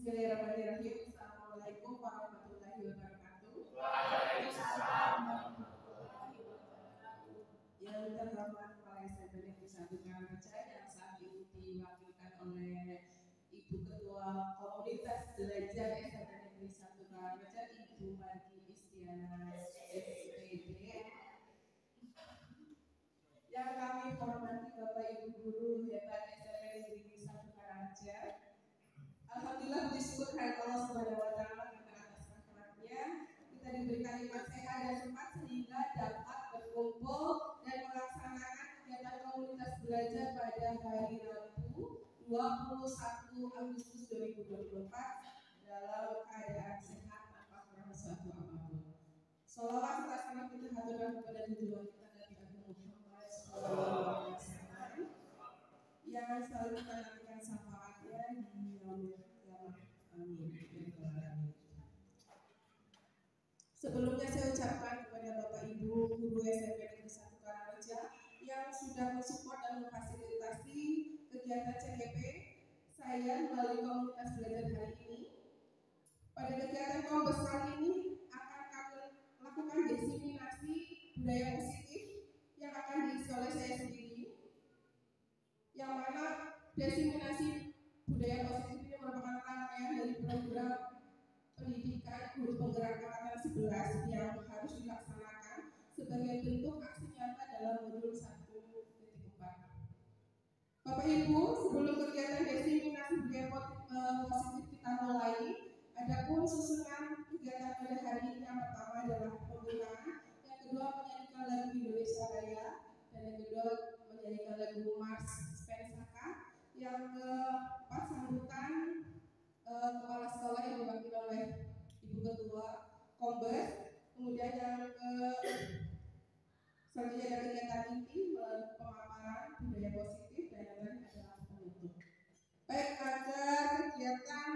Bismillahirrahmanirrahim. Assalamualaikum warahmatullahi wabarakatuh. Waalaikumsalam. Yang terhormat Kepala SMP Negeri 1 Karangreja yang saat ini diwakilkan oleh Ibu Ketua Komunitas Belajar SMP Negeri 1 Karangreja, Ibu Margi Istiana SPD. Yang kami hormati Bapak Ibu Guru hebat SMP Negeri 1 Karangreja. Alhamdulillah puji syukur kehadirat Allah Subhanahu wa taala karena atas rahmatnya kita diberikan nikmat sehat dan sempat sehingga dapat berkumpul dan melaksanakan kegiatan komunitas belajar pada hari Rabu 21 Agustus 2024 dalam keadaan sehat tanpa kurang suatu apapun. Sholawat serta salam kita haturkan kepada junjungan kita Nabi Muhammad SAW yang selalu kita nantikan syafaatnya di yaumil qiyamah. Amin. Sebelumnya saya ucapkan kepada Bapak Ibu Guru SMP Negeri 1 Karangreja yang sudah mensupport dan memfasilitasi kegiatan CGP saya melalui komunitas belajar hari ini. Pada kegiatan Kombes kali ini akan kami lakukan diseminasi budaya positif yang akan diisi oleh saya sendiri, yang mana diseminasi budaya positif ini merupakan rangkaian dari program pendidikan guru penggerak angkatan 11 yang harus dilaksanakan sebagai bentuk aksi nyata dalam modul 1.4. Bapak Ibu, sebelum kegiatan diseminasi budaya positif kita mulai, adapun susunan kegiatan pada hari ini yang pertama adalah pembukaan, yang kedua menyanyikan lagu Indonesia Raya, dan yang kedua menyanyikan lagu Mars Pensaka, yang keempat sambutan kepala sekolah yang diwakili oleh Ibu Ketua Kombes, kemudian yang selanjutnya ada kegiatan inti melalui pemaparan budaya positif dan yang terakhir adalah penutup. Baik, agar kegiatan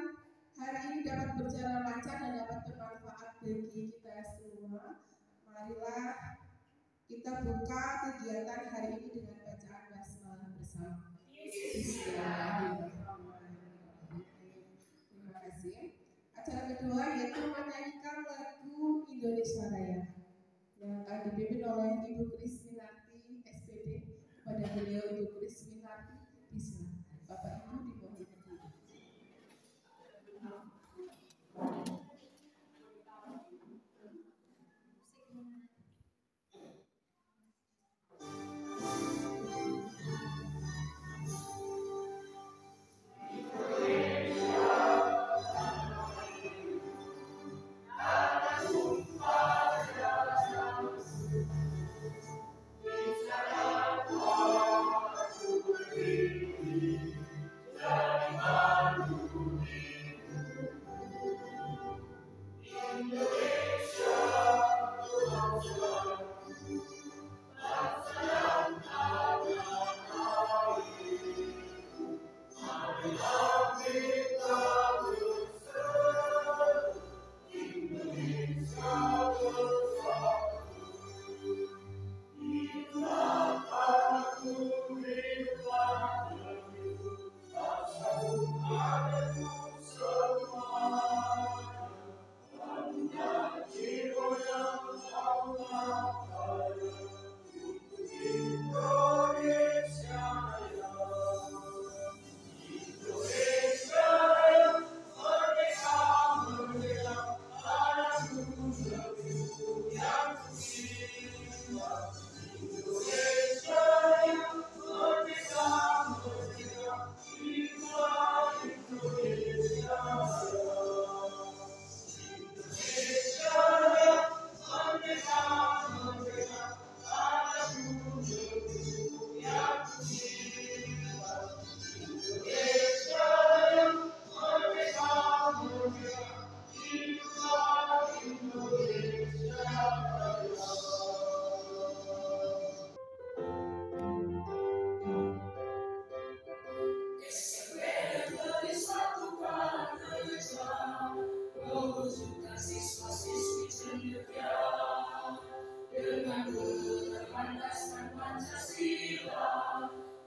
hari ini dapat berjalan lancar dan dapat bermanfaat bagi kita semua, marilah kita buka kegiatan hari ini dengan bacaan basmalah bersama. Terima kasih. Acara kedua yaitu menyanyikan lagu Indonesia Raya yang akan dipimpin oleh Ibu Krisminarti SPD. Kepada beliau Ibu Krisminarti disilakan. Bapak Ibu dimohon berdiri.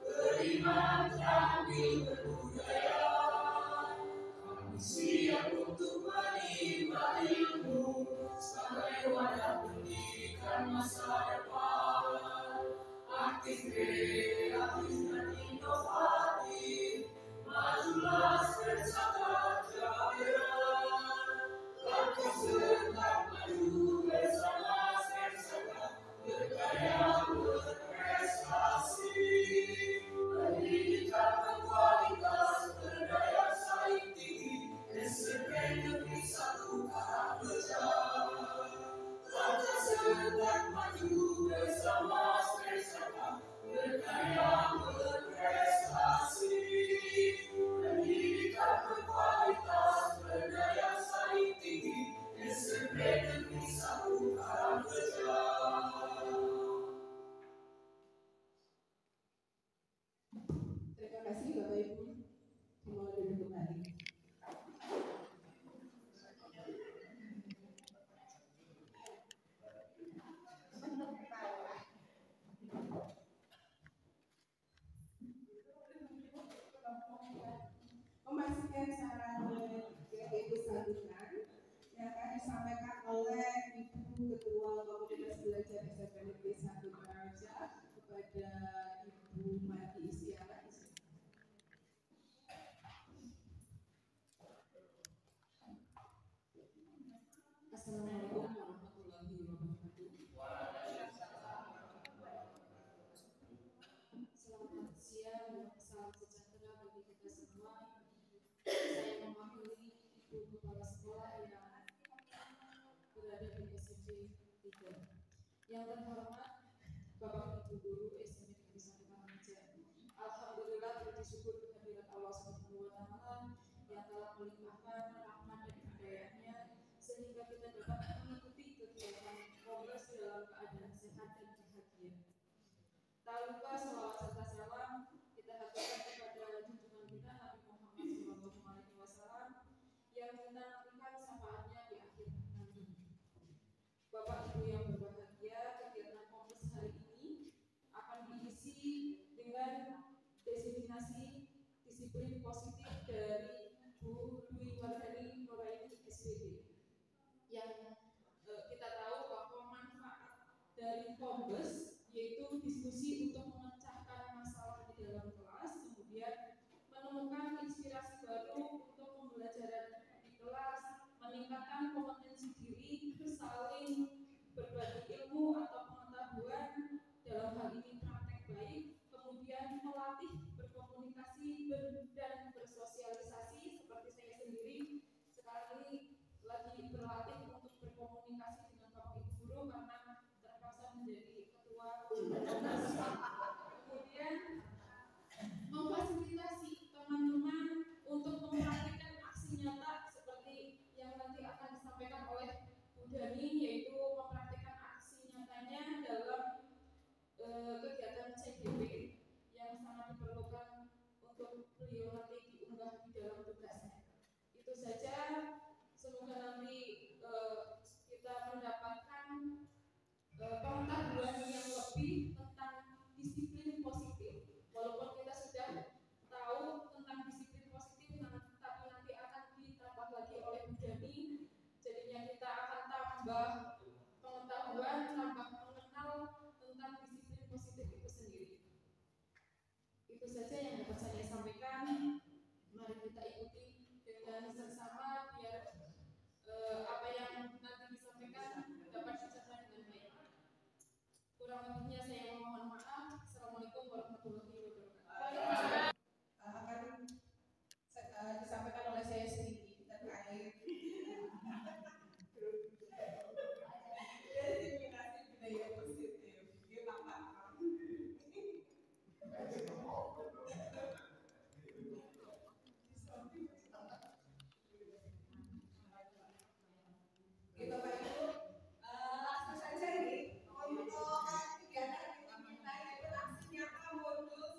Beriman kami berbudaya, kami Memastikan saran yaitu sambutan yang akan disampaikan oleh Ibu Ketua Komunitas Belajar SMP Negeri 1 Toraja kepada Ibu Mati Istiara. Assalamualaikum warahmatullahi wabarakatuh. Selamat siang, salam sejahtera bagi kita semua. Saya mewakili Ibu Kepala Sekolah yang berada di SMP 3. Yang terhormat Bapak Ibu Guru SMP Negeri 1 Toraja. Alhamdulillah puji syukur kehadirat Allah Subhanahu wa taala yang telah melimpahkan rahmat dan hidayahnya sehingga kita dapat mengikuti kegiatan kongres dalam keadaan sehat dan bahagia. Tak lupa sholawat serta salam kita haturkan kepada junjungan kita Nabi Muhammad SAW yang kita nantikan syafaatnya di akhir nanti. Bapak Ibu yang berbahagia, kegiatan kongres hari ini akan diisi dengan desiminasi disiplin positif dari Bu Dwi Wardani Nuraini SPD. Yang kita tahu bahwa manfaat dari kongres yaitu diskusi untuk memecahkan masalah di dalam kelas, kemudian menemukan inspirasi baru untuk pembelajaran di kelas, meningkatkan kompetensi diri, saling berbagi ilmu atau pengetahuan, dalam hal ini praktek baik, kemudian melatih berkomunikasi dan bersosialisasi. Seperti saya sendiri sekarang ini lagi berlatih untuk berkomunikasi dengan Bapak Ibu Guru karena terpaksa menjadi ketua kongres. Kemudian memfasilitasi teman-teman untuk mempraktikkan aksi nyata seperti yang nanti akan disampaikan oleh Bu Dani, yaitu mempraktikkan aksi nyatanya dalam kegiatan CGP yang sangat diperlukan untuk beliau nanti diunggah di dalam tugasnya. Itu saja, semoga nanti kita mendapatkan pengetahuan yang lebih tentang disiplin positif. Walaupun kita sudah tahu tentang disiplin positif, tapi nanti akan ditambah lagi oleh Bu Dani. Jadinya kita akan tambah pengetahuan, tambah mengenal tentang disiplin positif itu sendiri. Itu saja yang dapat saya sampaikan. Mari kita ikuti dengan seksama biar apa yang nanti disampaikan dapat dicatat dengan baik. Kurang lebihnya saya mohon maaf. Assalamualaikum warahmatullahi wabarakatuh. Akan disampaikan oleh saya sendiri terkait desiminasi budaya positif. Gimana Pak? Gitu Pak Ibu, langsung saja ini untuk kegiatan kita yaitu aksi nyata modul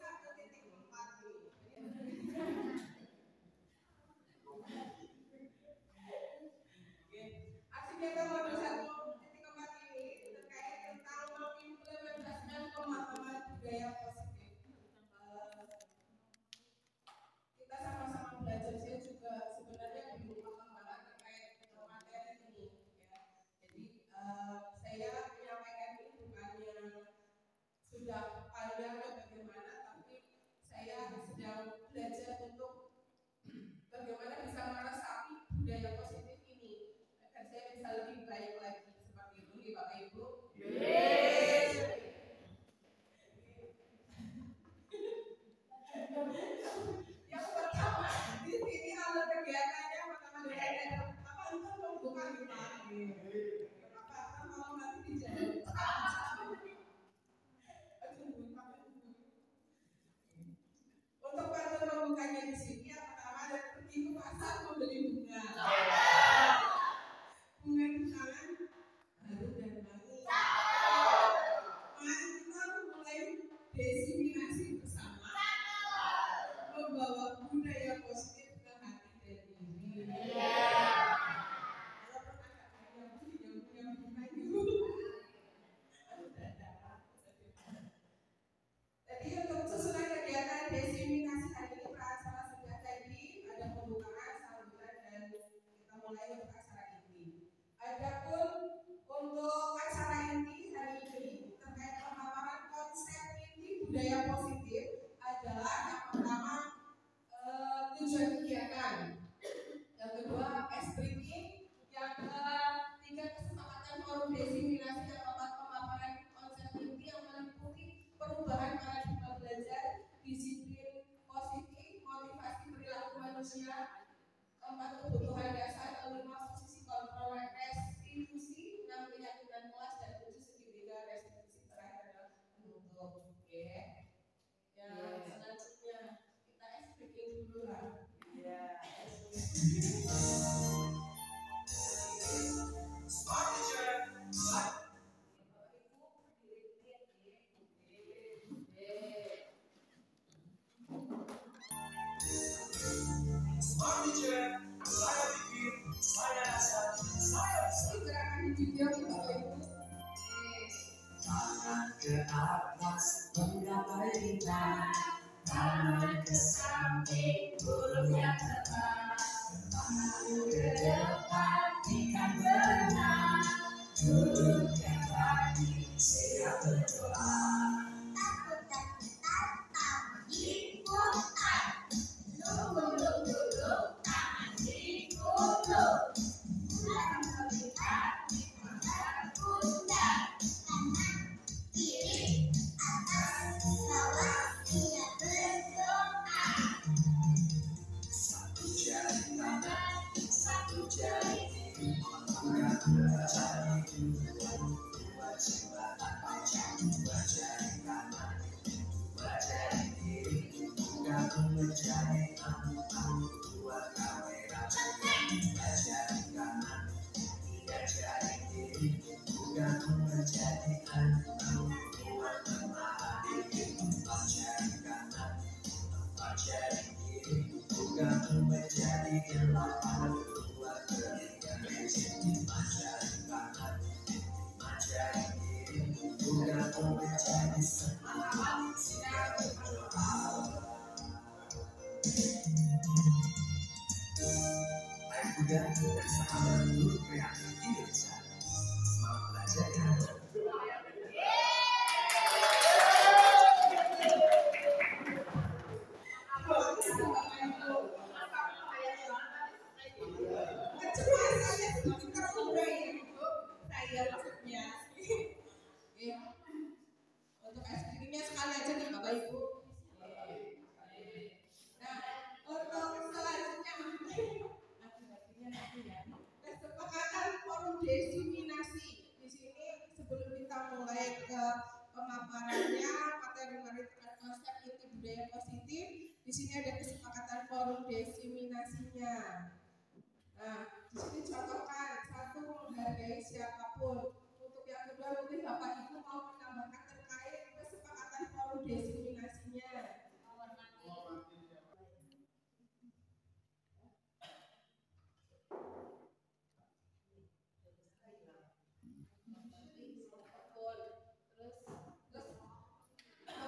caranya bagaimana, tapi saya sedang belajar untuk bagaimana bisa meresapi budaya positif ini agar saya bisa lebih baik lagi seperti itu, ya Bapak Ibu. Yang pertama di sini alur kegiatannya pertama dari apa itu membuka kita. Apa kalau nanti dijawab. Untuk bantu membukanya di sini yang pertama ada pergi ke pasar membeli bunga. Bunga di tangan baru dan wangi. Mari kita mulai desiminasi bersama membawa budaya positif ke hati dan diri. Jadi untuk susunan kegiatan desiminasi hari ini acara sudah tadi, ada pembukaan, sambutan, dan kita mulai untuk acara ini. Adapun untuk acara inti hari ini terkait pemaparan konsep inti budaya positif adalah yang pertama tujuan kegiatan, yang kedua explaining, yang ketiga kesepakatan forum desiminasi, yang keempat pemaparan konsep inti yang meliputi perubahan paradigma belajar, disiplin positif, motivasi perilaku manusia, keempat kebutuhan dasar, kelima posisi kontrol restitusi, enam keyakinan kelas, dan tujuh segitiga restitusi terakhir adalah penutup. Oke. Yang selanjutnya kita explaining dulu lah. Tangan ke atas menggapai bintang, tangan ke samping burung yang terbang, tangan ke depan ikan berenang, duduk yang pagi siap berdoa. Dan sahabat guru kreatif Indonesia, selamat belajar ya. Untuk eksperimennya sekali aja nih Bapak Ibu. Nah, untuk selanjutnya kesepakatan forum desiminasi. Di sini sebelum kita mulai ke pemaparannya materi terkait konsep inti budaya positif, di sini ada kesepakatan forum desiminasinya. Nah, di sini contohkan satu, menghargai siapapun. Untuk yang kedua mungkin Bapak Ibu mau menambahkan terkait kesepakatan forum desiminasinya.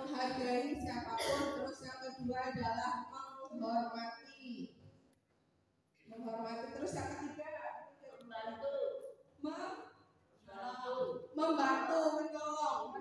Menghargai siapapun, terus yang kedua adalah menghormati. Terus yang ketiga membantu, menolong,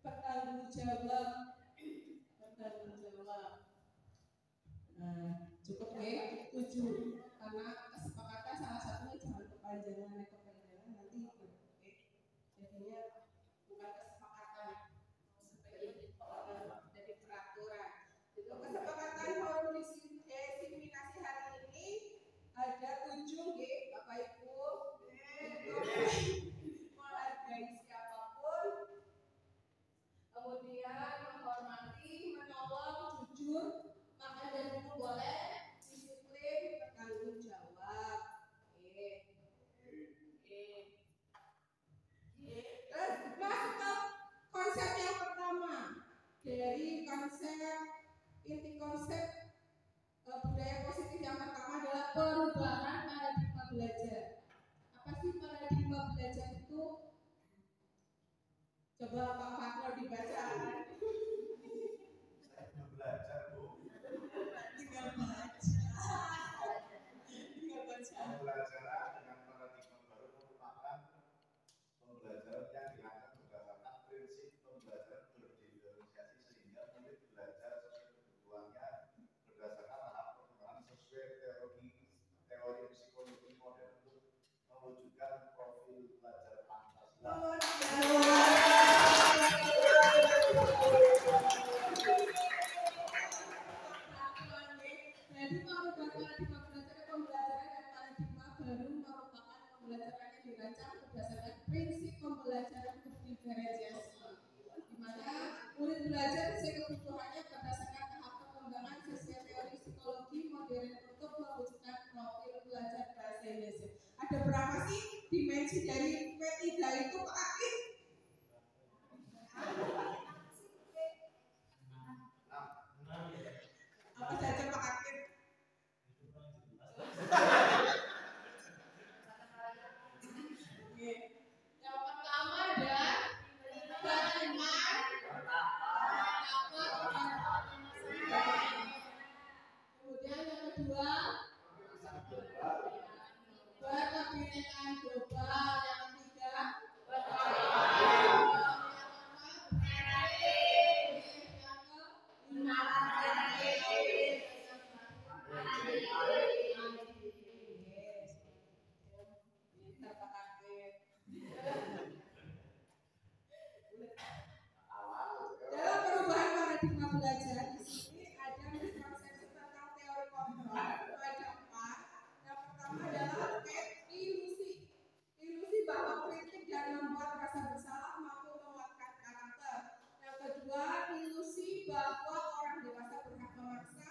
bertanggung jawab. Cukup ya, 7. Karena kesepakatan salah satunya jangan kepanjangan nanti jadinya bukan kesepakatan seperti dari peraturan. Itu kesepakatan forum diskriminasi hari ini ada 7 Bapak Ibu. Menghargai siapapun, kemudian menghormati, menolong, jujur, makan dan minum boleh, disiplin, bertanggung jawab. Terus masuk ke konsep yang pertama dari inti konsep budaya positif yang pertama adalah perubahan paradigma belajar. Apa sih paradigma belajar itu? Coba Pak Fakro dibaca. Saya belajar, Bu. Tinggal baca. Pembelajaran dengan paradigma baru merupakan pembelajaran yang dilakukan berdasarkan prinsip pembelajaran berdifferensiasi sehingga murid belajar sesuai kebutuhannya berdasarkan tahap perkembangan sesuai teori psikologi modern untuk mewujudkan profil belajar Pancasila. Jadi merupakan paradigma belajar pembelajaran dan paradigma baru merupakan pembelajaran yang dirancang berdasarkan prinsip pembelajaran berdifferensiasi, di mana murid belajar sesuai kebutuhannya berdasarkan tahap perkembangan sesuai teori psikologi modern untuk mewujudkan profil belajar bahasa Indonesia. Ada berapa sih dimensi dari P3 itu Pak Akif? Apa saja Pak Akif? Yang pertama ada beriman, kemudian yang kedua berkebinekaan global, yang ketiga dalam perubahan paradigma belajar di sini ada miskonsepsi tentang teori kontrol. Ada 4. Yang pertama adalah ilusi bahwa kritik dan membuat rasa bersalah mampu menguatkan karakter. Yang kedua, ilusi bahwa orang dewasa berhak memaksa.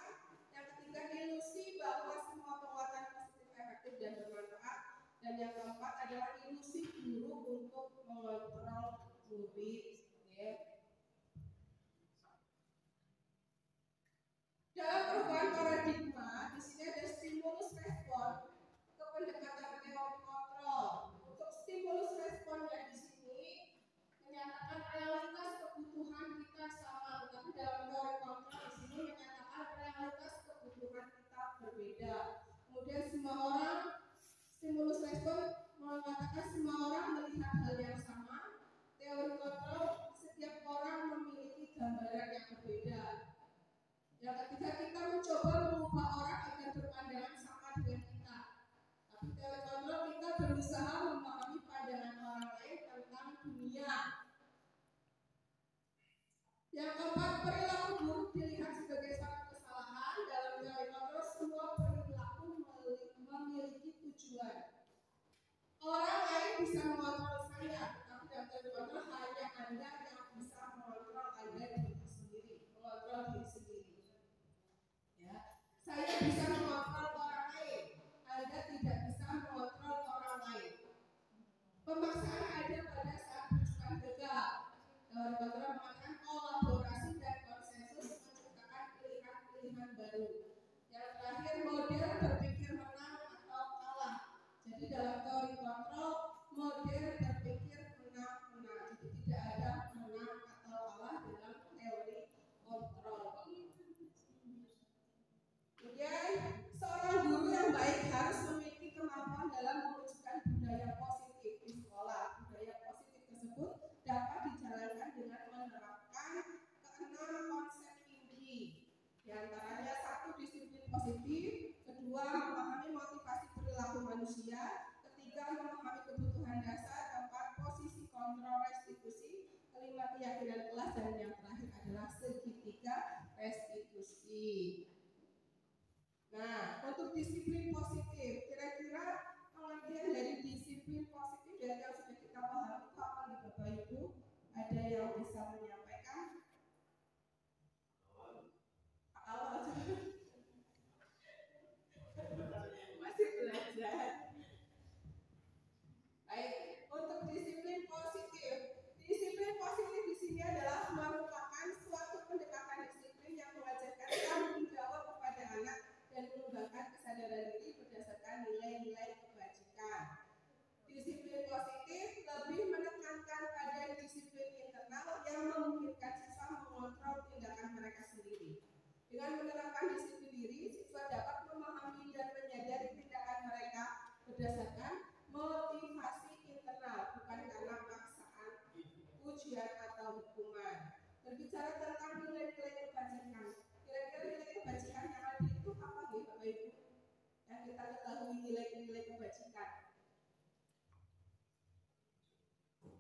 Yang ketiga, ilusi bahwa semua penguatan positif efektif dan bermanfaat. Dan yang keempat adalah ilusi guru untuk mengontrol murid. Dalam perubahan paradigma, di sini ada stimulus respon ke pendekatan teori kontrol. Untuk stimulus responnya di sini menyatakan realitas kebutuhan kita sama, tetapi dalam teori kontrol di sini menyatakan realitas kebutuhan kita berbeda. Kemudian semua orang, stimulus respon mengatakan semua orang melihat hal yang sama. Teori kontrol, setiap orang memiliki gambaran yang berbeda. Yang ketiga, kita mencoba mengubah orang agar berpandangan sama dengan kita. Tapi teori kontrol kita berusaha memahami pandangan orang lain tentang dunia. Yang keempat, perilaku buruk dilihat sebagai satu kesalahan. Dalam teori kontrol, semua perilaku memiliki tujuan. Orang lain bisa mengontrol saya, tapi dalam teori kontrol hanya Anda yang bisa mengontrol Anda diri sendiri, mengontrol diri sendiri. Saya bisa mengontrol orang lain, Anda tidak bisa mengontrol orang lain. Pemaksaan ada pada saat rujukan gagal. Teori kontrol mengatakan kolaborasi dan konsensus menciptakan pilihan-pilihan baru. Yang terakhir, model berpikir menang atau kalah. Jadi dalam teori kontrol, model positif. Kedua, memahami motivasi perilaku manusia. Ketiga, memahami kebutuhan dasar. Keempat, posisi kontrol restitusi. Kelima, keyakinan kelas. Dan yang terakhir adalah segitiga restitusi. Nah, untuk disiplin positif, kira-kira pengertian dari disiplin positif dari yang sudah kita pahami itu apa nih Bapak Ibu? Ada yang bisa menyampaikan? Awal masih belajar. Baik, untuk disiplin positif. Disiplin positif di sini adalah merupakan suatu pendekatan disiplin yang mengajarkan tanggung jawab kepada anak dan mengembangkan kesadaran diri berdasarkan nilai-nilai kebajikan. Disiplin positif lebih menekankan pada disiplin internal yang memungkinkan siswa mengontrol tindakan mereka sendiri. Dengan menerapkan disiplin diri, siswa dapat memahami dan menyadari tindakan mereka berdasarkan motivasi internal, bukan karena paksaan, ujian atau hukuman. Berbicara tentang nilai-nilai kebajikan, kira-kira nilai kebajikan yang ada itu apa nih Bapak Ibu? Yang kita ketahui nilai-nilai kebajikan.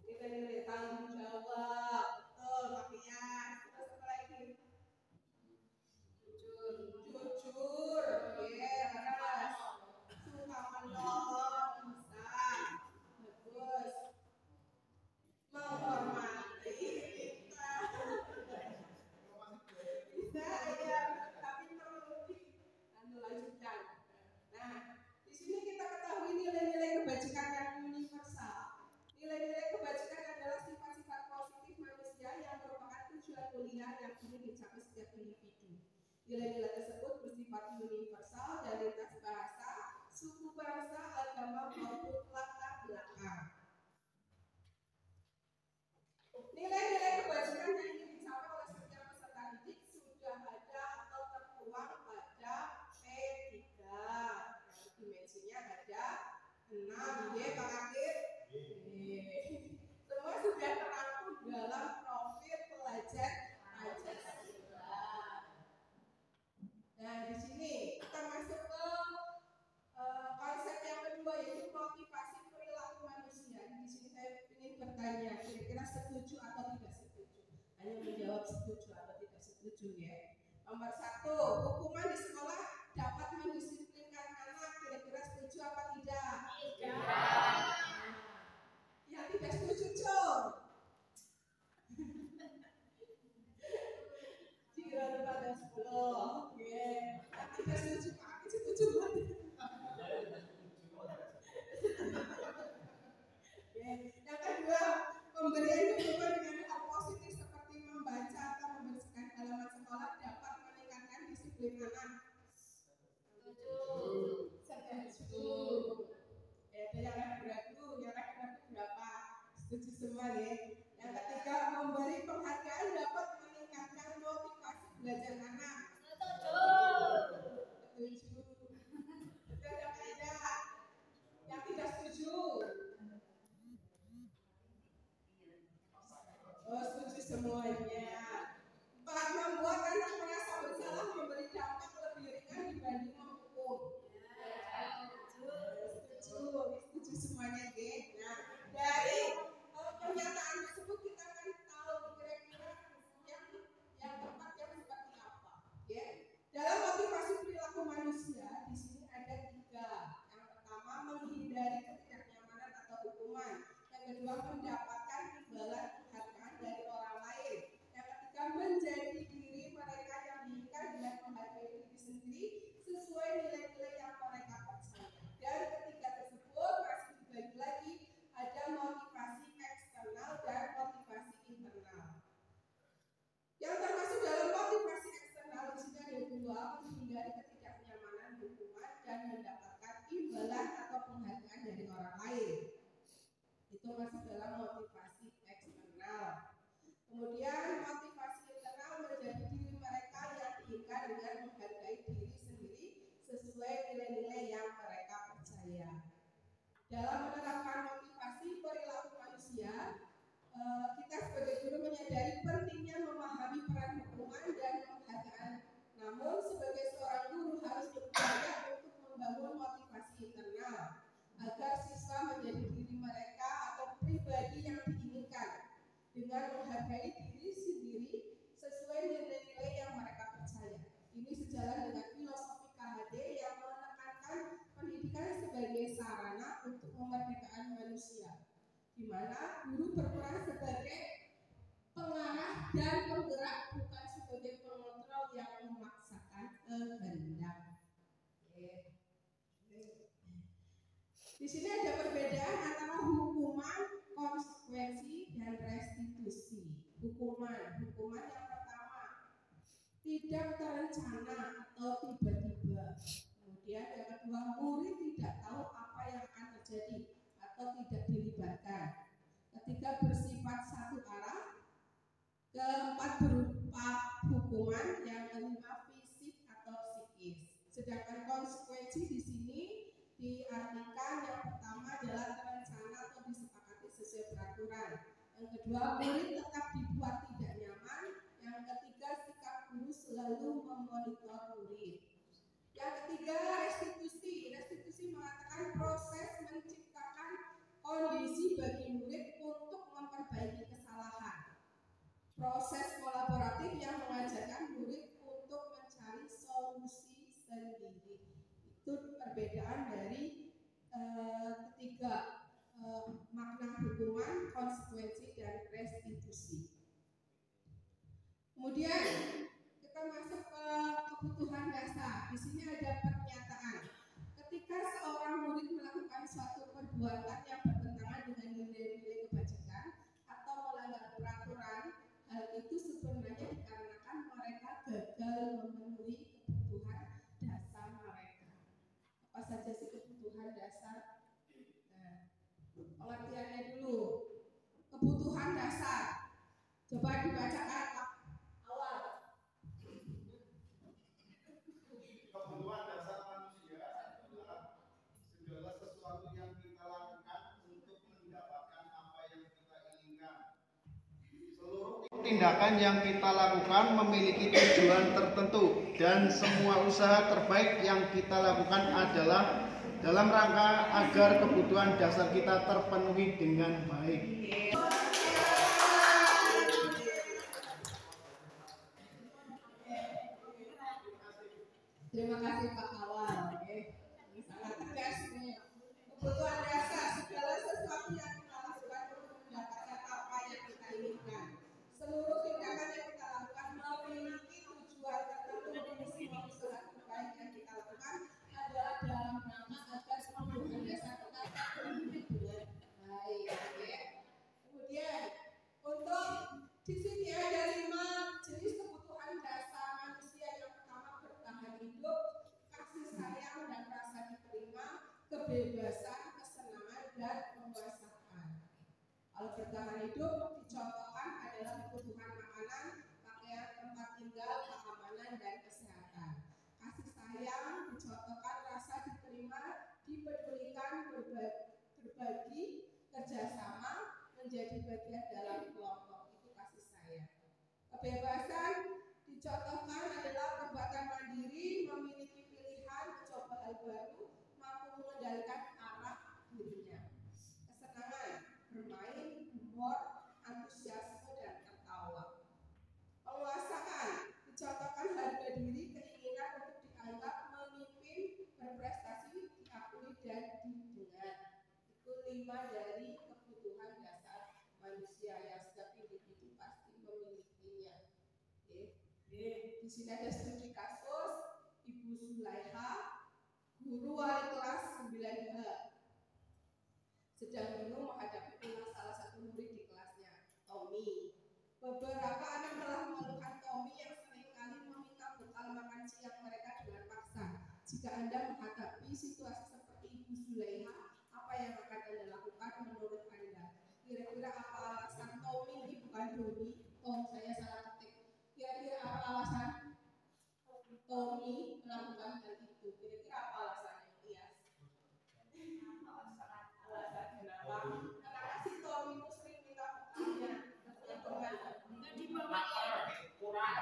Nilai-nilai tanggung jawab, betul, makian. Terus apa lagi? Jujur, beres. Suka menolong, bisa. Bagus. Menghormati kita. Bisa ya, tapi perlu dilanjutkan. Nah, di sini kita ketahui nilai-nilai kebajikan yang universal. Nilai-nilai kebajikan adalah sifat-sifat positif manusia yang merupakan tujuan mulia yang ingin dicapai setiap individu. Nilai-nilai tersebut bersifat universal dan lintas bahasa, suku bangsa, agama maupun latar belakang. Nilai-nilai kebajikan yang ingin dicapai oleh setiap peserta didik sudah ada atau tertuang pada P3. Dimensinya ada 6, ya Pak Akir. Semua sudah terangkum dalam profil pelajar Pancasila. Nah, di sini kita masuk ke konsep yang kedua, yaitu motivasi perilaku manusia. Di sini saya ingin bertanya, kira-kira setuju atau tidak setuju? Hanya menjawab setuju atau tidak setuju ya. Nomor 1, hukuman di sekolah dapat mendisiplinkan anak. Kira-kira setuju apa tidak? Tidak. Yang tidak setuju, Cong. Jiran pada 10. Oke. Yang tidak setuju, Pak Aki setuju banget. Yang kedua, pemberian hukuman dengan hal positif seperti membaca atau membersihkan halaman sekolah dapat meningkatkan disiplin anak. Setuju. Ada yang ragu-ragu, yang ragu-ragu berapa? Setuju semua ya. Yang ketiga, memberi penghargaan dapat meningkatkan motivasi belajar anak. Setuju. Ada kaidah. Yang tidak setuju. Oh, setuju semuanya. 4, membuat anak merasa bersalah memberi dampak lebih ringan dibanding menghukum. Setuju semuanya, Dek. Nah, dari pernyataan tersebut kita akan tahu kira-kira yang tepat yang seperti apa. Ya. Dalam motivasi perilaku manusia di sini ada 3. Yang pertama, menghindari ketidaknyamanan atau hukuman. Yang kedua, mendapatkan imbalan penghargaan dari orang lain. Yang ketiga, menjadi diri mereka yang diinginkan dengan menghargai diri sendiri sesuai nilai-nilai yang mereka percaya. Dan ketiga tersebut masih dibagi lagi, ada motivasi eksternal dan motivasi internal. Yang termasuk dalam motivasi eksternal di sini ada 2, menghindari ketidaknyamanan hukuman dan mendapatkan imbalan atau penghargaan dari orang lain. Itu masih dalam motivasi eksternal. Kemudian motivasi internal menjadi diri mereka yang diinginkan dengan menghargai diri sendiri sesuai nilai-nilai yang mereka percaya. Dalam menerapkan motivasi perilaku manusia, kita sebagai guru menyadari pentingnya memahami peran hukuman dan penghargaan. Namun sebagai seorang guru harus berupaya untuk membangun motivasi internal agar siswa menjadi diri mereka atau pribadi yang diinginkan dengan menghargai diri sendiri sesuai nilai-nilai yang mereka percaya. Ini sejalan dengan filosofi KHD yang menekankan pendidikan sebagai sarana untuk kemerdekaan manusia, di mana guru berperan sebagai pengarah dan penggerak, bukan sebagai pengontrol yang memaksakan kehendak. Di sini ada perbedaan antara hukuman, konsekuensi, dan restitusi. Hukuman yang pertama tidak terencana atau tiba-tiba. Kemudian yang kedua, murid tidak tahu apa yang akan terjadi atau tidak dilibatkan. Ketiga, bersifat satu arah. Keempat, berupa hukuman. Yang kelima, fisik atau psikis. Sedangkan konsekuensi di sini diartikan yang pertama adalah terencana atau disepakati sesuai peraturan. Yang kedua, murid tetap dibuat tidak nyaman. Yang ketiga, sikap guru selalu memonitor murid. Yang ketiga, restitusi. Restitusi mengatakan proses menciptakan kondisi bagi murid untuk memperbaiki kesalahan. Proses kolaboratif yang mengajarkan murid untuk mencari solusi sendiri. Itu perbedaan dari ketiga makna hukuman, konsekuensi, dan restitusi. Kemudian kita masuk ke kebutuhan dasar. Di sini ada pernyataan. Ketika seorang murid melakukan suatu perbuatan yang bertentangan dengan nilai-nilai kebajikan atau melanggar peraturan, hal itu sebenarnya dikarenakan mereka gagal memenuhi kebutuhan dasar mereka. Apa saja sih kebutuhan dasar? Nah, pengertiannya dulu. Kebutuhan dasar. Coba dibacakan awal. Kebutuhan dasar manusia adalah segala sesuatu yang kita lakukan untuk mendapatkan apa yang kita inginkan. Seluruh tindakan yang kita lakukan memiliki tujuan tertentu dan semua usaha terbaik yang kita lakukan adalah dalam rangka agar kebutuhan dasar kita terpenuhi dengan baik. Terima kasih Pak Awal. Ini sangat tegas nih. Kebutuhan dasar segala sesuatu yang kita lakukan untuk mendapatkan apa yang kita inginkan. Seluruh tindakan yang kita lakukan memiliki tujuan tertentu dan semua usaha terbaik yang kita lakukan adalah dalam rangka agar kebutuhan dasar kita terpenuhi dengan baik. Kemudian untuk di sini ada 5 jenis kebutuhan dasar manusia. Yang pertama, bertahan hidup, kasih sayang dan rasa diterima, kebebasan, kesenangan, dan penguasaan. Kalau bertahan hidup dicontohkan adalah kebutuhan makanan, pakaian, tempat tinggal, keamanan, dan kesehatan. Kasih sayang dicontohkan rasa diterima, dipedulikan, berbagi, kerjasama, menjadi bagian dalam kelompok. Itu kasih sayang. Kebebasan dicontohkan adalah perbuatan mandiri, memiliki pilihan, mencoba hal baru, mampu mengendalikan arah dirinya. Kesenangan, bermain, humor, antusiasme, dan tertawa. Penguasaan dicontohkan harga diri, keinginan untuk dianggap, memimpin, berprestasi, diakui, dan didengar. Itu 5 dari kebutuhan dasar manusia yang setiap individu pasti memilikinya. Di sini ada studi kasus Ibu Sulaiha, guru wali kelas 9H, sedang bingung menghadapi ulah salah satu murid di kelasnya, Tommy. Beberapa anak telah mengeluhkan Tommy yang seringkali meminta bekal makan siang mereka dengan paksa. Jika Anda menghadapi situasi seperti Ibu Sulaiha, apa yang akan Anda lakukan menurut Anda? Kira-kira apa alasan Tommy ini bukan Doni? Saya salah ketik. Kira-kira apa alasan Tommy melakukan hal itu? Kira-kira apa alasannya? Iya. Alasan kenapa? Karena si Tommy itu sering minta bekalnya. Nggak dibawain. Kurang.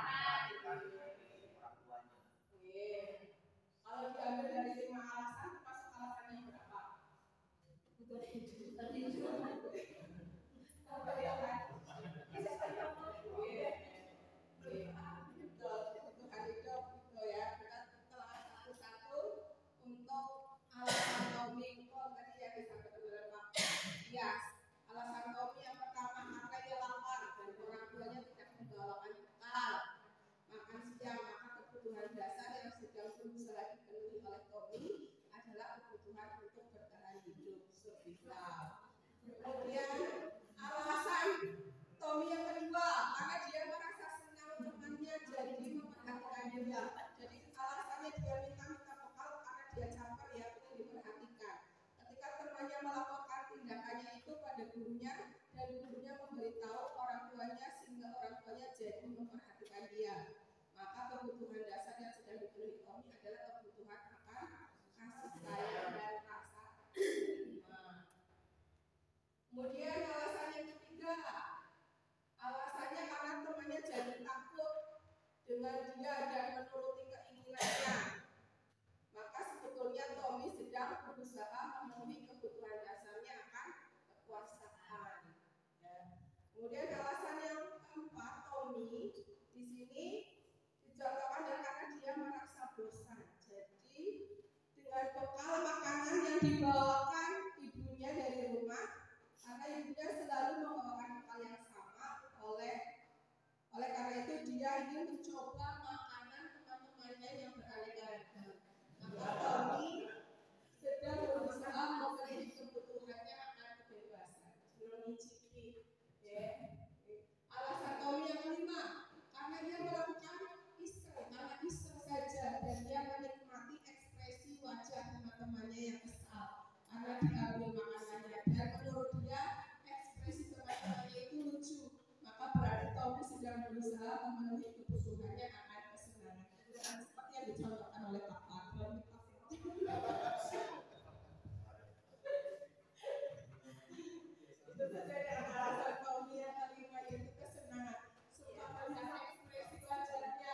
Kalau diambil dari 5 alasan, termasuk alasan yang berapa? Apa dia kan? Kebutuhan hidup gitu ya. Kita telah satu-satu untuk alasan Tommy. Oh tadi ya disampaikan oleh Pak. Ya, alasan Tommy yang pertama karena dia lapar dan orang tuanya tidak membawakan bekal makan siang, maka kebutuhan dasar yang sedang berusaha dipenuhi oleh Tommy adalah kebutuhan untuk bertahan hidup survival. Kemudian alasan Tommy yang kedua, karena dia merasa senang temannya jadi memperhatikan dia. Jadi alasannya dia minta bekal karena dia caper ya, ingin diperhatikan. Ketika temannya melaporkan tindakannya itu pada gurunya dan gurunya memberitahu orang tuanya sehingga orang tuanya jadi memperhatikan dia. Maka kebutuhan dasar yang sedang dipenuhi Tommy adalah kebutuhan akan kasih sayang dan rasa terima. Kemudian alasan yang ketiga, alasannya karena temannya jadi takut dengan dia dan menuruti keinginannya. Maka sebetulnya Tommy sedang berusaha memenuhi kebutuhan dasarnya akan kekuasaan. Ya. Kemudian alasan yang keempat, Tommy di sini dicontohkan karena dia merasa bosan. Jadi dengan bekal makanan yang dibawakan ibunya dari rumah, karena ibunya selalu membawakan bekal yang sama, oleh karena itu dia ingin mencoba makanan teman-temannya yang beraneka ragam. Maka Tommy sedang berusaha memenuhi kebutuhannya akan kebebasan, mencicipi. Alasan Tommy yang kelima, karena dia melakukan iseng, karena iseng saja dan dia menikmati ekspresi wajah teman-temannya yang kesal karena diambil makanannya dan menurut dia ekspresi teman-temannya itu lucu. Maka berarti Tommy sedang berusaha memenuhi kebutuhannya akan kesenangan. Dan seperti yang dicontohkan oleh Pak Patron. Itu saja yang alasan Tommy yang kelima yaitu kesenangan. Suka melihat ekspresi wajahnya.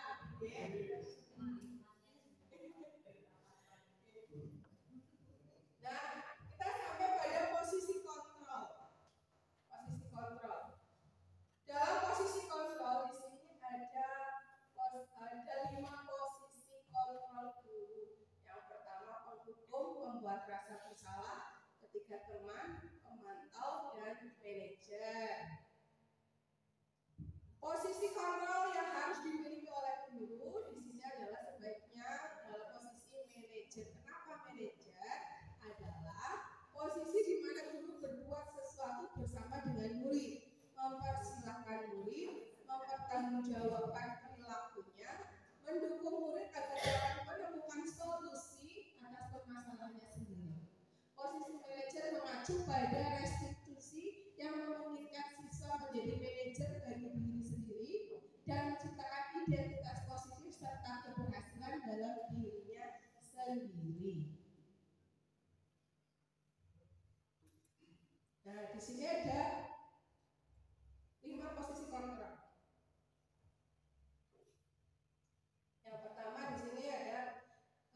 Nah, kita sampai pada posisi kontrol. Posisi kontrol. Dalam posisi kontrol di sini ada 5 posisi kontrol guru. Yang pertama penghukum, pembuat rasa bersalah, ketiga teman, pemantau, dan manajer. Posisi kontrol yang harus dimiliki oleh guru di sini adalah sebaiknya dalam posisi manajer. Kenapa manajer? Adalah posisi di mana guru berbuat sesuatu bersama dengan murid, mempersilahkan murid, mempertanggungjawabkan perilakunya, mendukung murid agar dapat menemukan solusi atas permasalahannya sendiri. Posisi manajer mengacu pada restitusi yang memungkinkan siswa menjadi manajer bagi diri sendiri dan menciptakan identitas positif serta keberhasilan dalam dirinya sendiri. Nah, di sini ada 5 posisi kontrol. Yang pertama di sini ada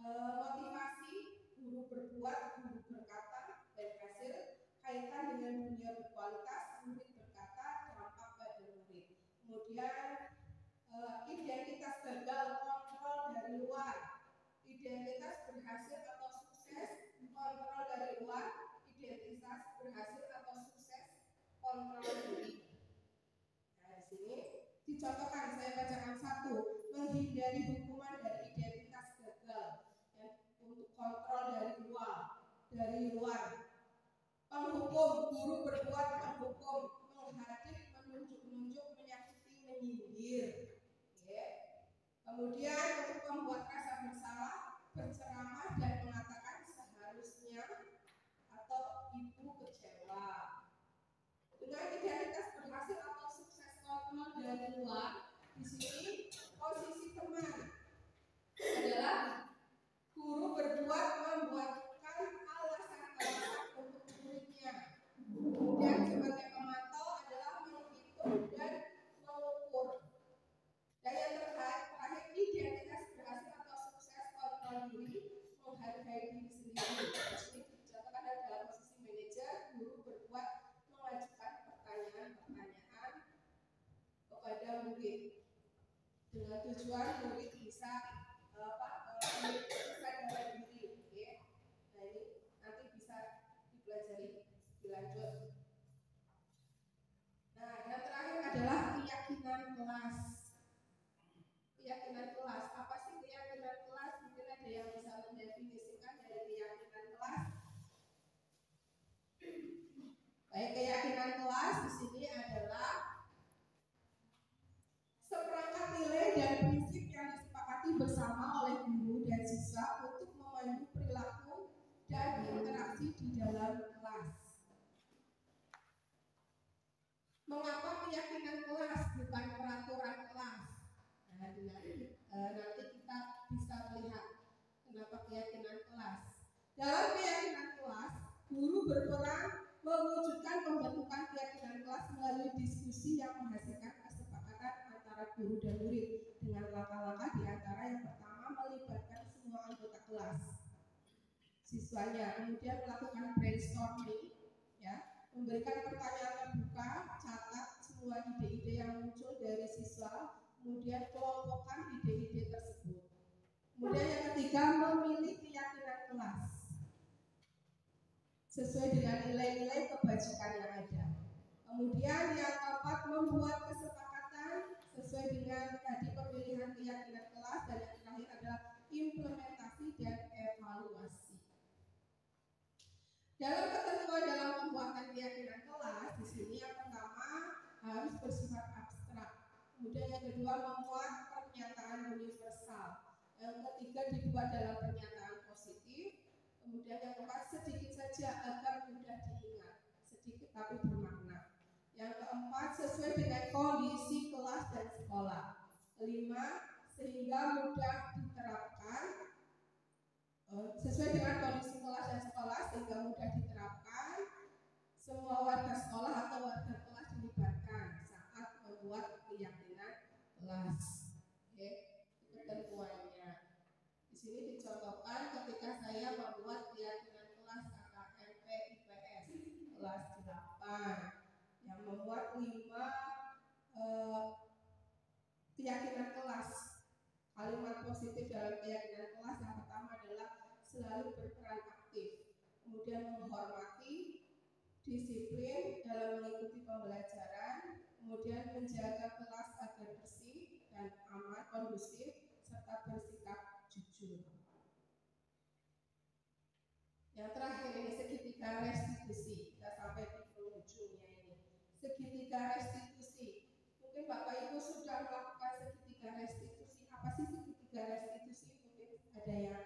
motivasi, guru berbuat, guru berkata, dan hasil kaitan dengan dunia berkualitas, murid berkata, dampak pada murid. Kemudian identitas gagal, kontrol dari luar, identitas berhasil atau sukses, kontrol dari luar, identitas berhasil atau sukses, kontrol diri. Nah, di sini dicontohkan, saya bacakan satu, menghindari hukuman dari identitas gagal, ya, untuk kontrol dari luar, penghukum, guru berbuat menghukum, menghadik, menunjuk-nunjuk, menyakiti, menyindir. Okay. Kemudian untuk membuat rasa bersalah, berceramah dan mengatakan seharusnya atau ibu kecewa. Dengan identitas berhasil atau sukses kontrol dari luar, di sini posisi teman adalah guru berbuat membuatkan alasan-alasan untuk muridnya. Kemudian sebagai pemantau adalah menghitung dan mengukur. Dan yang terakhir identitas berhasil atau sukses kontrol diri dengan tujuan murid bisa bisa dalam diri, oke? Nah ini nanti bisa dipelajari dilanjut. Nah yang terakhir adalah keyakinan kelas. Keyakinan kelas, apa sih keyakinan kelas? Mungkin ada yang bisa mendefinisikan dari keyakinan kelas. Baik, keyakinan kelas di sini adalah seperangkat nilai dan prinsip yang disepakati bersama oleh guru dan siswa untuk memandu perilaku dan interaksi di dalam kelas. Mengapa keyakinan kelas bukan peraturan kelas? Nah, nanti kita bisa melihat kenapa keyakinan kelas. Dalam keyakinan kelas, guru berperan mewujudkan pembentukan keyakinan kelas melalui diskusi yang menghasilkan kesepakatan antara guru dan murid dengan langkah-langkah di antara yang pertama melibatkan semua anggota kelas, siswanya, kemudian melakukan brainstorming, ya, memberikan pertanyaan terbuka, catat semua ide-ide yang muncul dari siswa, kemudian kelompokkan ide-ide tersebut. Kemudian yang ketiga, memilih keyakinan kelas sesuai dengan nilai-nilai kebajikan yang ada. Kemudian yang keempat, membuat kesepakatan sesuai dengan tadi pemilihan keyakinan kelas, dan yang terakhir adalah implementasi dan evaluasi. Dalam ketentuan dalam pembuatan keyakinan kelas, di sini yang pertama harus bersifat abstrak. Kemudian yang kedua, memuat pernyataan universal. Yang ketiga, dibuat dalam pernyataan positif. Kemudian yang keempat, sedikit saja agar mudah diingat, sedikit tapi bermakna. Yang keempat, sesuai dengan kondisi kelas dan sekolah. Kelima, sehingga mudah diterapkan, sesuai dengan kondisi kelas dan sekolah sehingga mudah diterapkan. Semua warga sekolah atau warga kelas dilibatkan saat membuat keyakinan kelas. Oke, itu ketentuannya. Di sini dicontohkan ketika saya membuat keyakinan kelas KKMP IPS kelas 8 yang membuat 5 keyakinan kelas. Kalimat positif dalam keyakinan kelas yang pertama adalah selalu berperan aktif, kemudian menghormati, disiplin dalam mengikuti pembelajaran, kemudian menjaga kelas agar bersih dan aman, kondusif, serta bersikap jujur. Yang terakhir ini segitiga restitusi. Kita sampai di penghujungnya ini. Segitiga restitusi. Mungkin Bapak Ibu sudah melakukan segitiga restitusi. Apa sih segitiga restitusi? Mungkin ada yang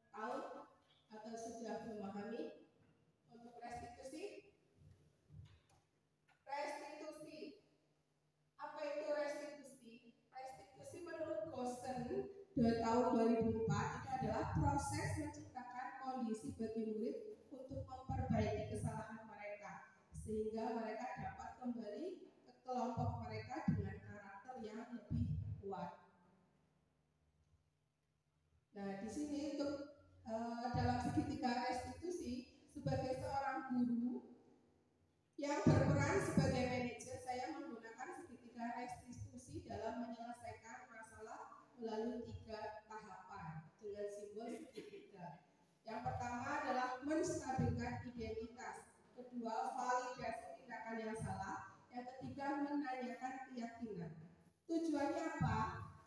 tahu atau sudah memahami untuk restitusi? Restitusi. Apa itu restitusi? Restitusi menurut Gosen tahun 2004 itu adalah proses menciptakan kondisi bagi murid untuk memperbaiki kesalahan mereka sehingga mereka dapat kembali ke kelompok mereka dengan karakter yang lebih kuat. Nah, di sini untuk dalam segitiga restitusi sebagai seorang guru yang berperan sebagai manajer, saya menggunakan segitiga restitusi dalam menyelesaikan masalah melalui 3 tahapan dengan simbol segitiga. Yang pertama adalah menstabilkan identitas, kedua validasi tindakan yang salah, yang ketiga menanyakan keyakinan. Tujuannya apa?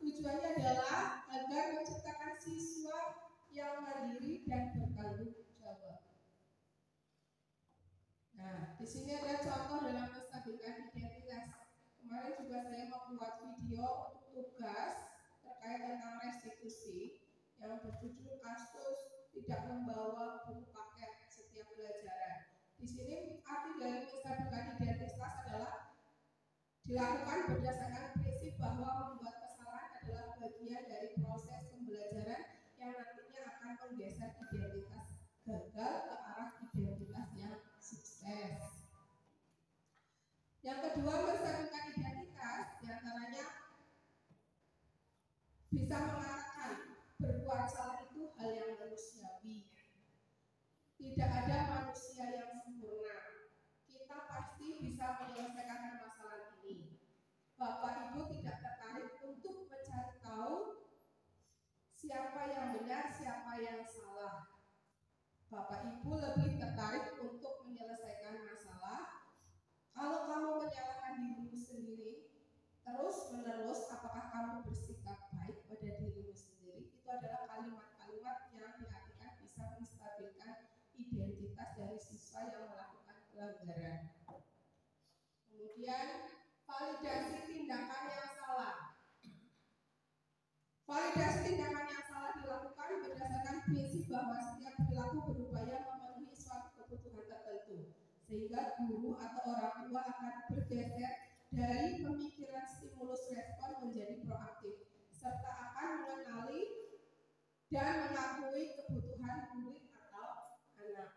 Tujuannya adalah agar menciptakan siswa yang mandiri dan bertanggung jawab. Nah, di sini ada contoh dalam menstabilkan identitas. Kemarin juga saya membuat video untuk tugas terkait tentang restitusi yang berjudul kasus tidak membawa buku paket setiap pelajaran. Di sini arti dari menstabilkan identitas adalah dilakukan berdasarkan prinsip bahwa membuat kesalahan adalah bagian dari proses pembelajaran yang nantinya akan menggeser identitas gagal ke arah identitas yang sukses. Yang kedua, menstabilkan identitas diantaranya bisa mengatakan berbuat salah itu hal yang manusiawi. Tidak ada manusia yang sempurna. Kita pasti bisa menyelesaikan masalah ini. Bapak Ibu tidak siapa yang benar, siapa yang salah. Bapak Ibu lebih tertarik untuk menyelesaikan masalah. Kalau kamu menyalahkan dirimu sendiri terus menerus, apakah kamu bersikap baik pada dirimu sendiri? Itu adalah kalimat-kalimat yang diartikan bisa menstabilkan identitas dari siswa yang melakukan pelanggaran. Kemudian validasi tindakan yang salah. Validasi tindakan yang salah dilakukan berdasarkan prinsip bahwa setiap perilaku berupaya memenuhi suatu kebutuhan tertentu, sehingga guru atau orang tua akan bergeser dari pemikiran stimulus respon menjadi proaktif, serta akan mengenali dan mengakui kebutuhan murid atau anak.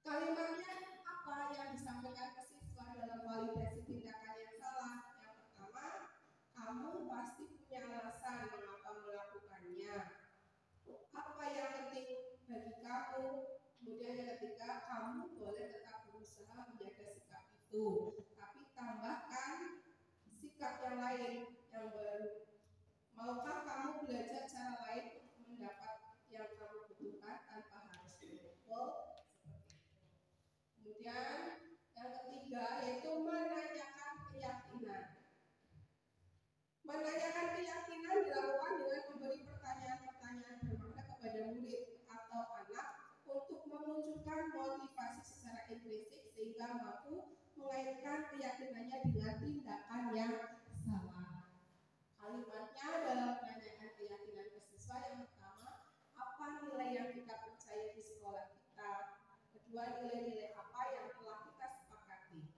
Kalimatnya apa yang disampaikan ke siswa dalam validasi tindakan yang salah? Yang pertama, kamu pasti punya alasan mengapa melakukannya. Apa yang penting bagi kamu? Kemudian yang ketiga, kamu boleh tetap berusaha menjaga sikap itu, tapi tambahkan sikap yang lain yang baru. Maukah kamu belajar cara lain untuk mendapat yang kamu butuhkan tanpa harus berkumpul? Kemudian yang ketiga yaitu menanyakan keyakinan. Menanyakan keyakinan dilakukan dengan memberi pertanyaan-pertanyaan bermakna kepada murid atau anak untuk memunculkan motivasi secara implisit sehingga mampu mengaitkan keyakinannya dengan tindakan yang salah. Kalimatnya dalam menanyakan keyakinan ke siswa yang pertama, apa nilai yang kita percaya di sekolah kita? Kedua, nilai-nilai apa yang telah kita sepakati?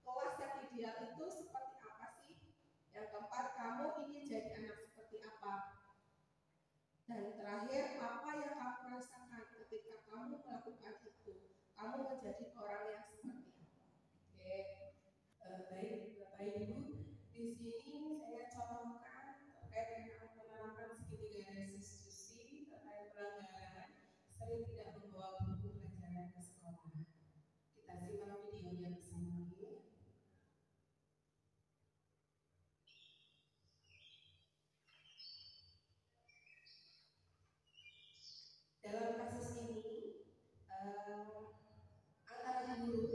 Kelas yang ideal itu seperti apa sih? Yang keempat, kamu ingin jadi anak seperti apa? Dan terakhir, apa yang kamu rasakan ketika kamu melakukan itu? Kamu menjadi orang yang seperti apa? Oke, baik Bapak Ibu, di sini saya contohkan terkait dengan penerapan segitiga restitusi terkait pelanggaran sering tidak membawa buku pelajaran ke sekolah. Kita simak videonya bersama ini. Dalam kasus ini antara guru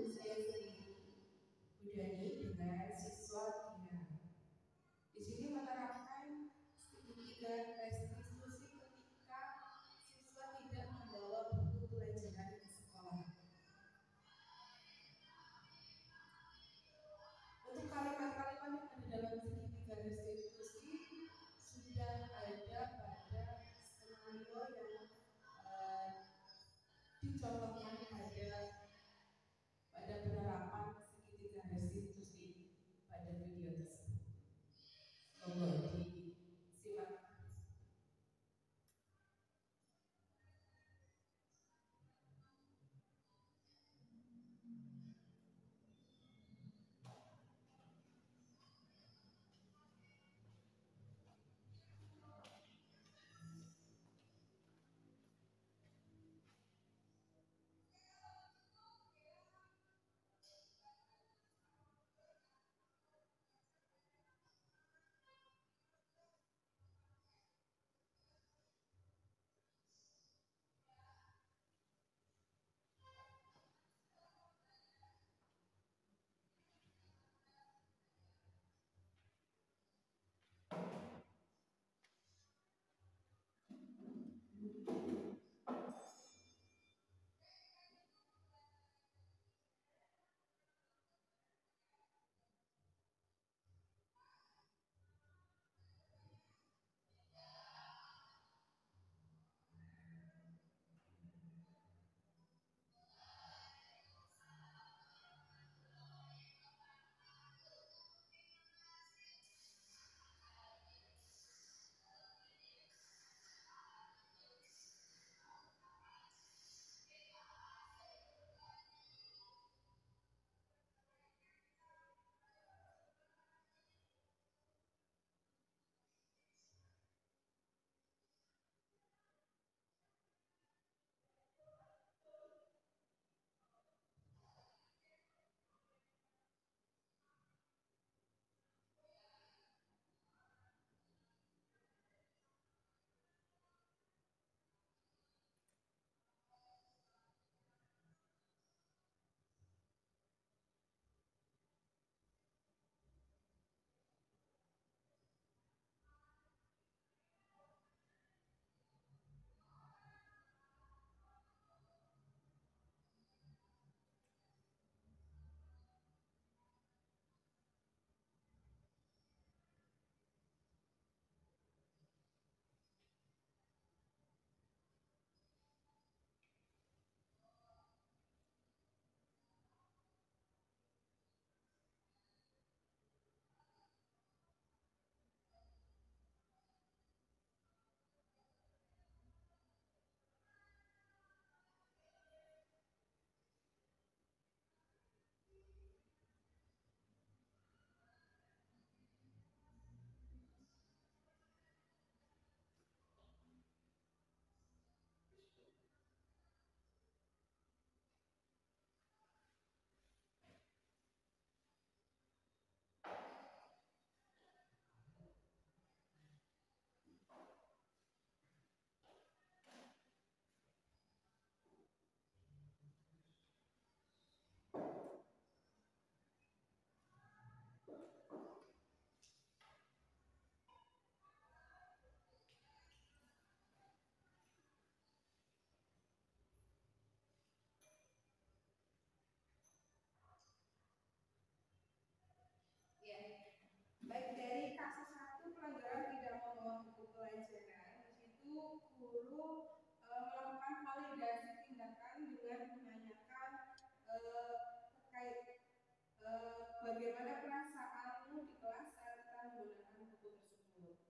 bagaimana perasaanmu di kelas saat kita menggunakan buku tersebut.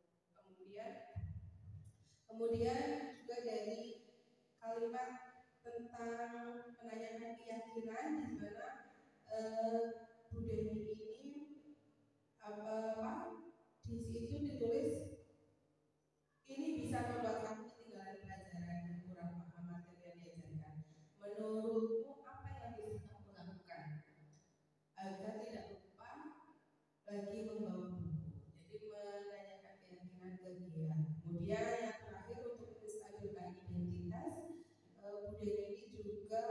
Kemudian juga dari kalimat tentang menanyakan keyakinan, di mana Bu Dewi ini di situ ditulis ini bisa membuat kamu ketinggalan pelajaran dan kurang paham materi yang diajarkan. Menurutmu apa yang bisa kamu lakukan agar tidak lupa lagi membawa buku? Jadi menanyakan keyakinan ke dia. Kemudian yang terakhir untuk menstabilkan identitas, Bu Dewi ini juga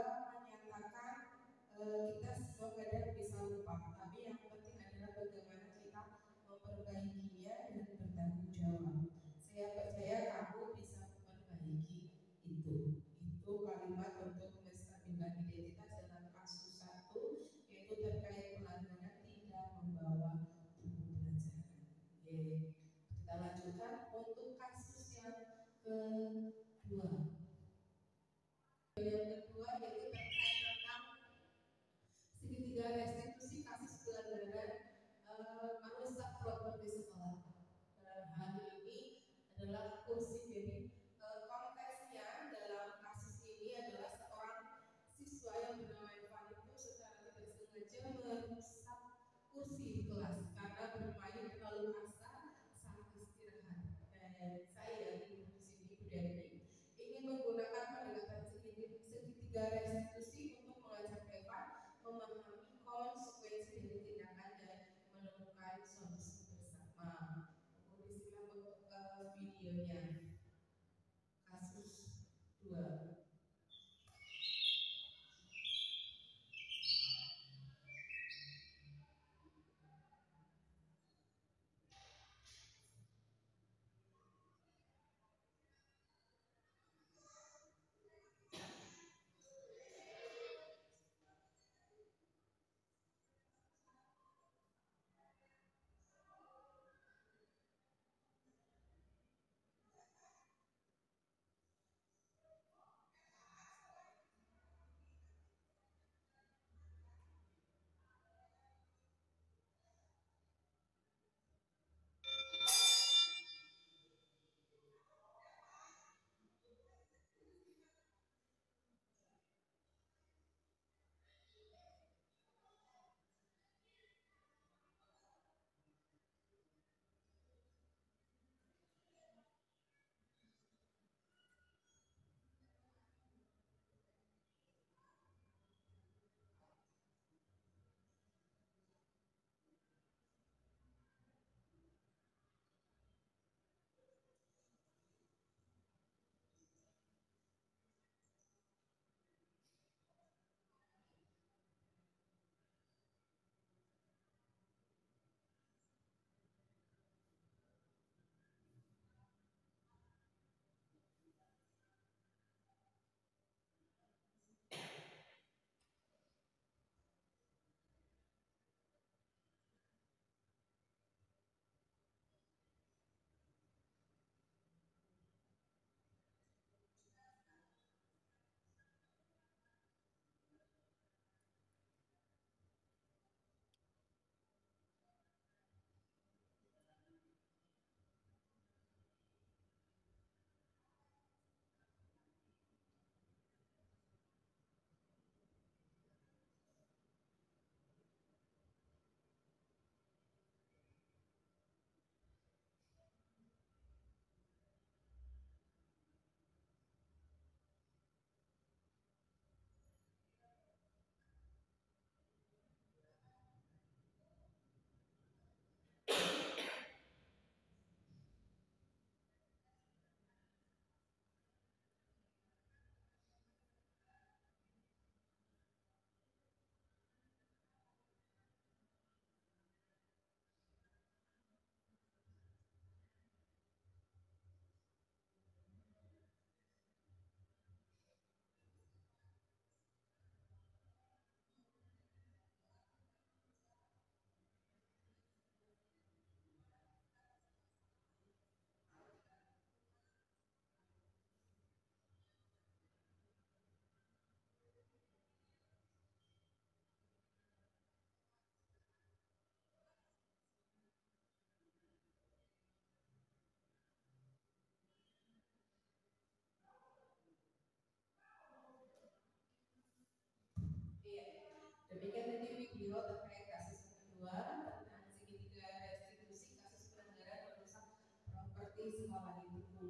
menyatakan kita semua kadang bisa lupa, tapi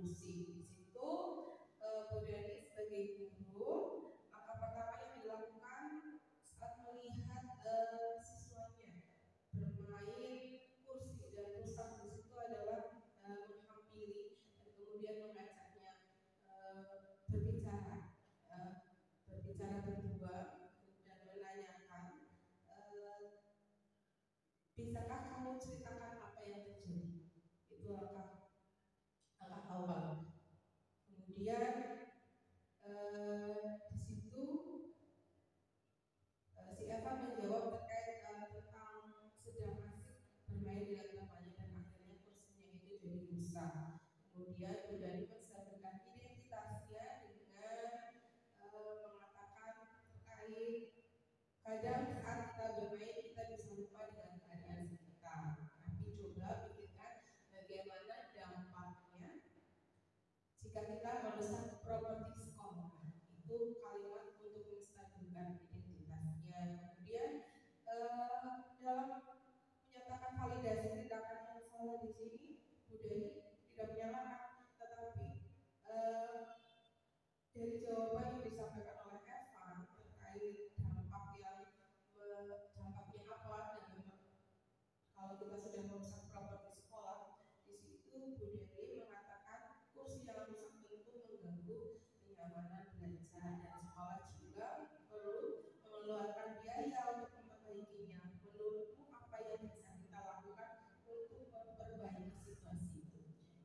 kursi. Di situ Bu Dani sebagai guru, langkah pertama yang dilakukan saat melihat siswanya bermain kursi dan rusak di situ adalah menghampiri dan kemudian mengajaknya berbicara berdua dan menanyakan, bisakah kamu ceritakan apa yang terjadi? Itu langkah awal. Kemudian di situ si Eva menjawab terkait tentang sedang asik bermain dengan temannya dan akhirnya kursinya itu jadi rusak. Kemudian Bu Dani menceritakan identitasnya dengan mengatakan terkait kadang saat kita bermain kita bisa lupa dengan keadaan sekitar. Tapi coba pikirkan bagaimana dampaknya jika kita merusak properti sekolah. Itu kalimat untuk menstabilkan identitasnya. Kemudian dalam menyatakan validasi tindakan yang salah di sini, Bu Dani tidak menyalahkan, tetapi dari jawaban yang disampaikan oleh Evan terkait dampaknya apa dan kalau kita sudah merusak properti sekolah, di situ Bu Dani mengatakan kursi yang rusak tentu mengganggu kenyamanan belajar dan sekolah juga perlu mengeluarkan biaya untuk memperbaikinya. Menurutmu apa yang bisa kita lakukan untuk memperbaiki situasi itu?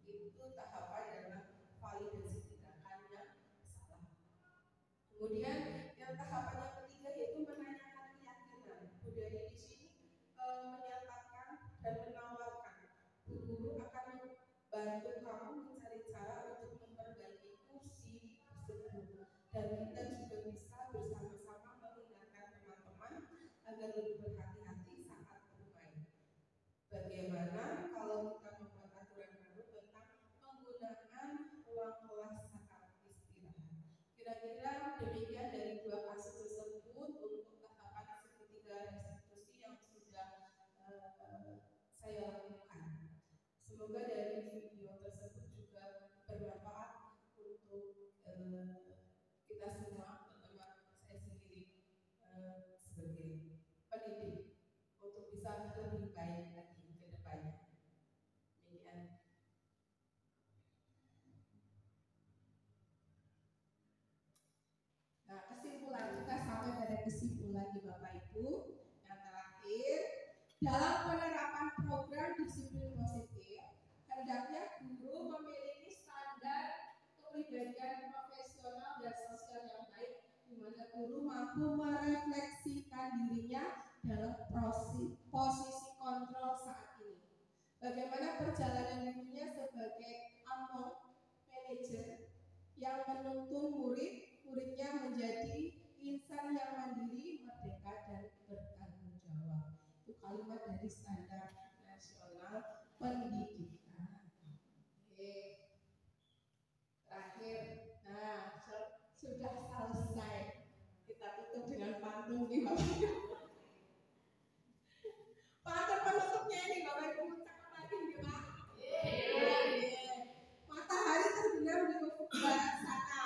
Itu tahapan dalam validasi tindakan yang salah. Kemudian yang tahapan yang ketiga yaitu menanyakan keyakinan. Bu Dani di sini menyatakan dan menawarkan, Bu Guru akan membantu kamu mencari cara untuk memperbaiki kursi tersebut dan kita juga bisa bersama-sama mengingatkan teman-teman agar lebih berhati-hati saat bermain. Bagaimana kalau kita membuat aturan baru tentang penggunaan ruang kelas saat istirahat? Kira-kira demikian dari dua kasus tersebut untuk tahapan segitiga restitusi yang sudah saya lakukan. Semoga dari video tersebut juga bermanfaat untuk kita semua, terutama saya sendiri sebagai pendidik, untuk bisa lebih baik lagi ke depannya. Demikian. Nah, kesimpulan, kita sampai pada kesimpulan di Bapak Ibu. Yang terakhir, dalam penerapan program disiplin positif, hendaknya guru memiliki standar kepribadian profesional dan sosial yang baik, di mana guru mampu merefleksikan dirinya dalam posisi kontrol saat ini. Bagaimana perjalanan dirinya sebagai manajer yang menuntun muridnya menjadi insan yang mandiri, merdeka, dan bertanggung jawab. Itu kalimat dari Standar Nasional Pendidikan. Oke. Terakhir, nah sudah selesai. Kita tutup dengan pantun nih Bapak Ibu. Pantun penutupnya ini Bapak Ibu, cakap lagi nih Pak. Matahari terbenam di ufuk barat sana,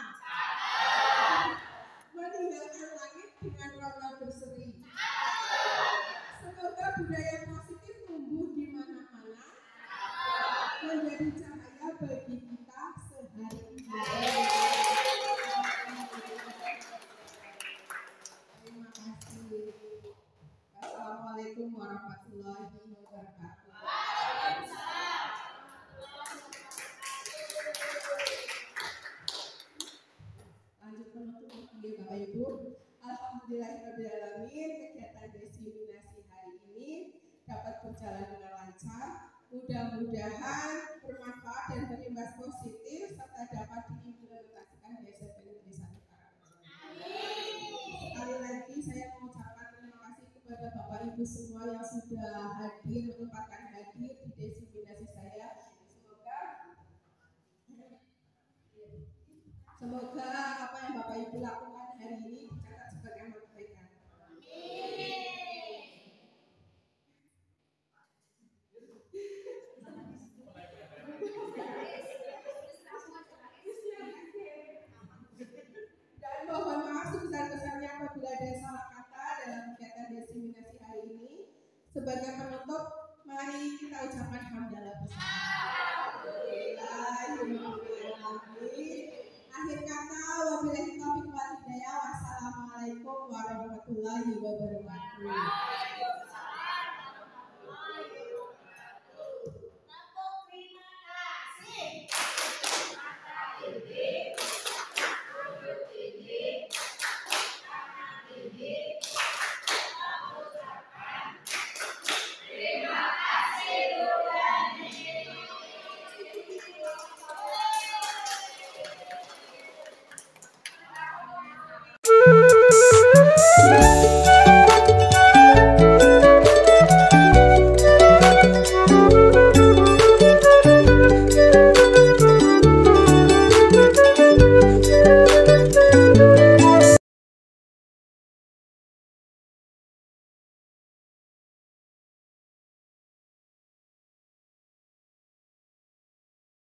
meninggalkan langit dengan warna berseri. Semoga budaya positif tumbuh di mana-mana, menjadi cahaya bagi kita sehari-hari. Terima kasih. Assalamualaikum warahmatullahi wabarakatuh. Lanjut penutup Bapak Ibu. Alhamdulillahirrahmanirrahim, kegiatan diseminasi hari ini dapat berjalan dengan lancar. Mudah-mudahan bermanfaat dan berimbas positif serta dapat diimplementasikan di SMP Negeri 1 Karangreja. Sekali lagi saya mengucapkan terima kasih kepada Bapak Ibu semua yang sudah hadir, menyempatkan hadir di diseminasi saya. Semoga apa yang Bapak Ibu lakukan hari ini dicatat sebagai amal kebaikan. Sebagai penutup, mari kita ucapkan hamdalah bersama. Akhir kata, wabillahi taufiq wal hidayah. Wassalamualaikum warahmatullahi wabarakatuh.